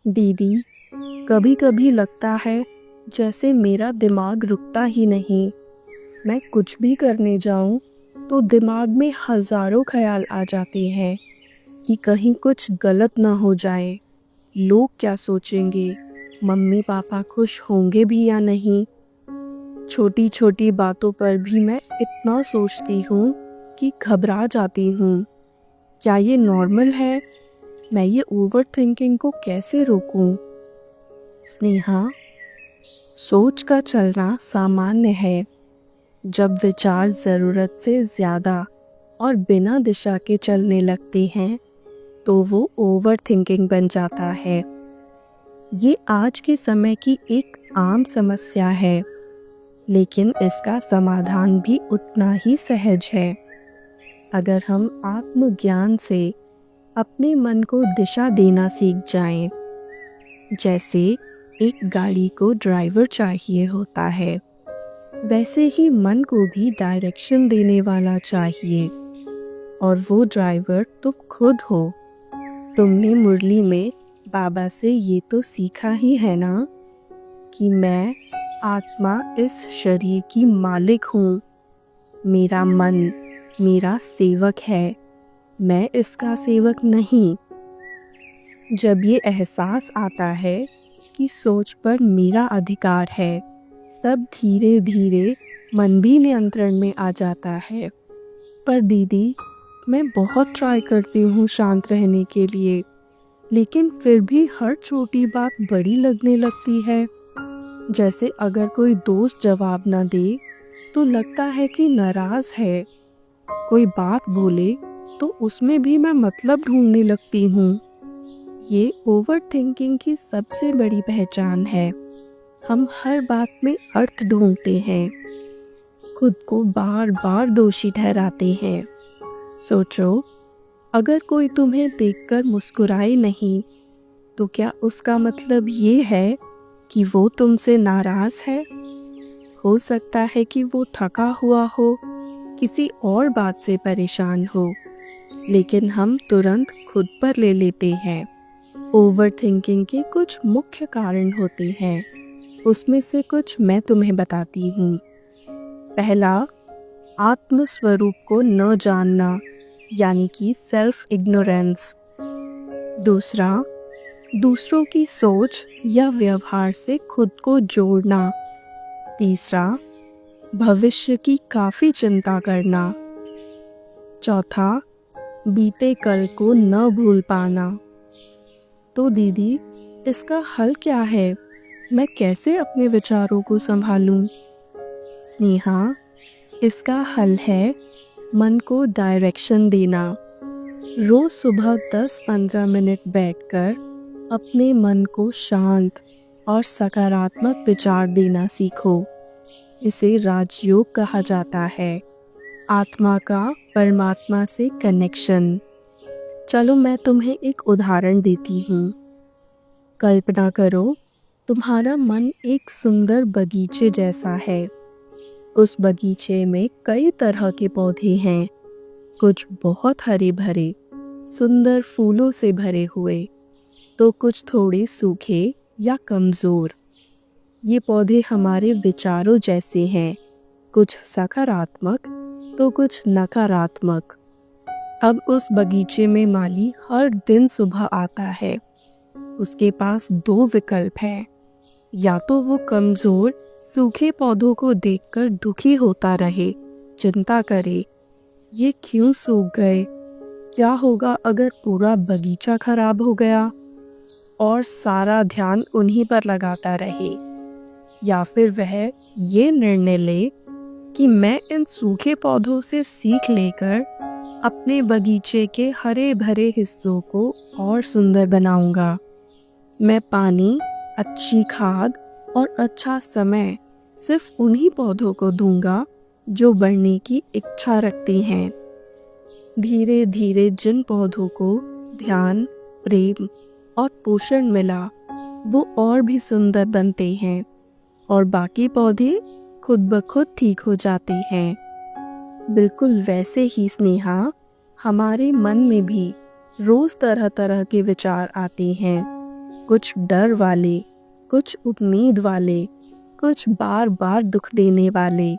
दीदी, कभी कभी लगता है जैसे मेरा दिमाग रुकता ही नहीं। मैं कुछ भी करने जाऊं तो दिमाग में हजारों ख्याल आ जाते हैं कि कहीं कुछ गलत ना हो जाए। लोग क्या सोचेंगे, मम्मी पापा खुश होंगे भी या नहीं। छोटी छोटी बातों पर भी मैं इतना सोचती हूँ कि घबरा जाती हूँ। क्या ये नॉर्मल है? मैं ये ओवर थिंकिंग को कैसे रोकूं? स्नेहा, सोच का चलना सामान्य है। जब विचार ज़रूरत से ज़्यादा और बिना दिशा के चलने लगते हैं तो वो ओवर थिंकिंग बन जाता है। ये आज के समय की एक आम समस्या है, लेकिन इसका समाधान भी उतना ही सहज है। अगर हम आत्मज्ञान से अपने मन को दिशा देना सीख जाएं, जैसे एक गाड़ी को ड्राइवर चाहिए होता है, वैसे ही मन को भी डायरेक्शन देने वाला चाहिए। और वो ड्राइवर तुम खुद हो। तुमने मुरली में बाबा से ये तो सीखा ही है ना कि मैं आत्मा इस शरीर की मालिक हूँ। मेरा मन मेरा सेवक है, मैं इसका सेवक नहीं। जब ये एहसास आता है कि सोच पर मेरा अधिकार है, तब धीरे धीरे मन भी नियंत्रण में आ जाता है। पर दीदी, मैं बहुत ट्राई करती हूँ शांत रहने के लिए, लेकिन फिर भी हर छोटी बात बड़ी लगने लगती है। जैसे अगर कोई दोस्त जवाब ना दे तो लगता है कि नाराज है। कोई बात बोले तो उसमें भी मैं मतलब ढूंढने लगती हूँ। ये ओवर थिंकिंग की सबसे बड़ी पहचान है। हम हर बात में अर्थ ढूंढते हैं, खुद को बार बार दोषी ठहराते हैं। सोचो, अगर कोई तुम्हें देखकर मुस्कुराए नहीं तो क्या उसका मतलब ये है कि वो तुमसे नाराज है? हो सकता है कि वो थका हुआ हो, किसी और बात से परेशान हो, लेकिन हम तुरंत खुद पर ले लेते हैं। ओवर थिंकिंग के कुछ मुख्य कारण होते हैं, उसमें से कुछ मैं तुम्हें बताती हूँ। पहला, आत्म स्वरूप को न जानना, यानी कि सेल्फ इग्नोरेंस। दूसरा, दूसरों की सोच या व्यवहार से खुद को जोड़ना। तीसरा, भविष्य की काफ़ी चिंता करना। चौथा, बीते कल को न भूल पाना। तो दीदी, इसका हल क्या है? मैं कैसे अपने विचारों को संभालूं? स्नेहा, इसका हल है मन को डायरेक्शन देना। रोज सुबह 10-15 मिनट बैठकर अपने मन को शांत और सकारात्मक विचार देना सीखो। इसे राजयोग कहा जाता है, आत्मा का परमात्मा से कनेक्शन। चलो मैं तुम्हें एक उदाहरण देती हूँ। कल्पना करो, तुम्हारा मन एक सुंदर बगीचे जैसा है। उस बगीचे में कई तरह के पौधे हैं, कुछ बहुत हरे भरे, सुंदर फूलों से भरे हुए, तो कुछ थोड़े सूखे या कमज़ोर। ये पौधे हमारे विचारों जैसे हैं, कुछ सकारात्मक तो कुछ नकारात्मक। अब उस बगीचे में माली हर दिन सुबह आता है। उसके पास दो विकल्प हैं, या तो वो कमज़ोर सूखे पौधों को देखकर दुखी होता रहे, चिंता करे, ये क्यों सूख गए, क्या होगा अगर पूरा बगीचा खराब हो गया, और सारा ध्यान उन्हीं पर लगाता रहे। या फिर वह ये निर्णय ले कि मैं इन सूखे पौधों से सीख लेकर अपने बगीचे के हरे भरे हिस्सों को और सुंदर बनाऊंगा। मैं पानी, अच्छी खाद और अच्छा समय सिर्फ उन्हीं पौधों को दूंगा जो बढ़ने की इच्छा रखते हैं। धीरे धीरे जिन पौधों को ध्यान, प्रेम और पोषण मिला, वो और भी सुंदर बनते हैं और बाकी पौधे खुद ब खुद ठीक हो जाते हैं। बिल्कुल वैसे ही स्नेहा, हमारे मन में भी रोज तरह तरह के विचार आते हैं। कुछ डर वाले, कुछ उम्मीद वाले, कुछ बार बार दुख देने वाले।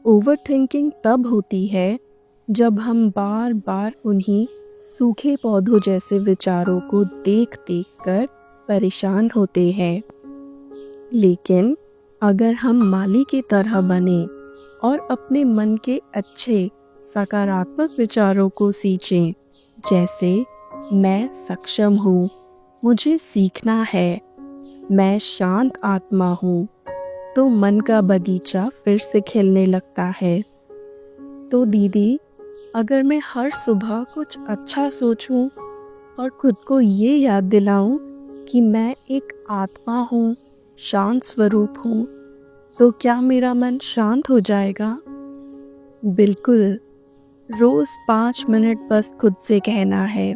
ओवर थिंकिंग तब होती है जब हम बार बार उन्हीं सूखे पौधों जैसे विचारों को देख देख कर परेशान होते हैं। लेकिन अगर हम माली की तरह बने और अपने मन के अच्छे सकारात्मक विचारों को सींचें, जैसे मैं सक्षम हूँ, मुझे सीखना है, मैं शांत आत्मा हूँ, तो मन का बगीचा फिर से खिलने लगता है। तो दीदी, अगर मैं हर सुबह कुछ अच्छा सोचूं और खुद को ये याद दिलाऊं कि मैं एक आत्मा हूँ, शांत स्वरूप हूँ, तो क्या मेरा मन शांत हो जाएगा? बिल्कुल। रोज 5 मिनट बस खुद से कहना है,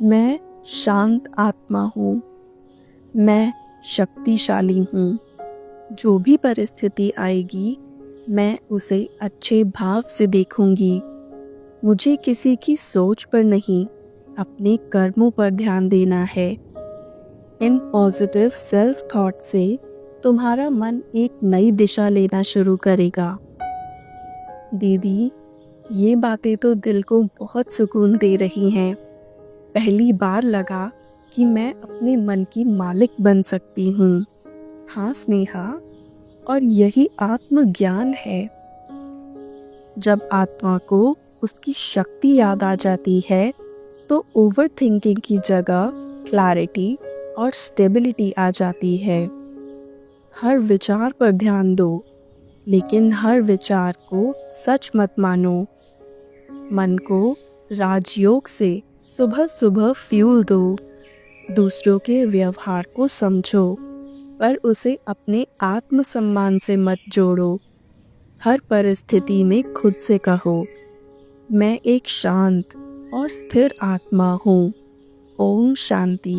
मैं शांत आत्मा हूँ, मैं शक्तिशाली हूँ। जो भी परिस्थिति आएगी, मैं उसे अच्छे भाव से देखूंगी। मुझे किसी की सोच पर नहीं, अपने कर्मों पर ध्यान देना है। इन पॉजिटिव सेल्फ थॉट से तुम्हारा मन एक नई दिशा लेना शुरू करेगा। दीदी, ये बातें तो दिल को बहुत सुकून दे रही हैं। पहली बार लगा कि मैं अपने मन की मालिक बन सकती हूँ। हाँ स्नेहा, और यही आत्मज्ञान है। जब आत्मा को उसकी शक्ति याद आ जाती है, तो ओवर थिंकिंग की जगह क्लैरिटी और स्टेबिलिटी आ जाती है। हर विचार पर ध्यान दो, लेकिन हर विचार को सच मत मानो। मन को राजयोग से सुबह सुबह फ्यूल दो। दूसरों के व्यवहार को समझो, पर उसे अपने आत्मसम्मान से मत जोड़ो। हर परिस्थिति में खुद से कहो, मैं एक शांत और स्थिर आत्मा हूँ। ओम शांति।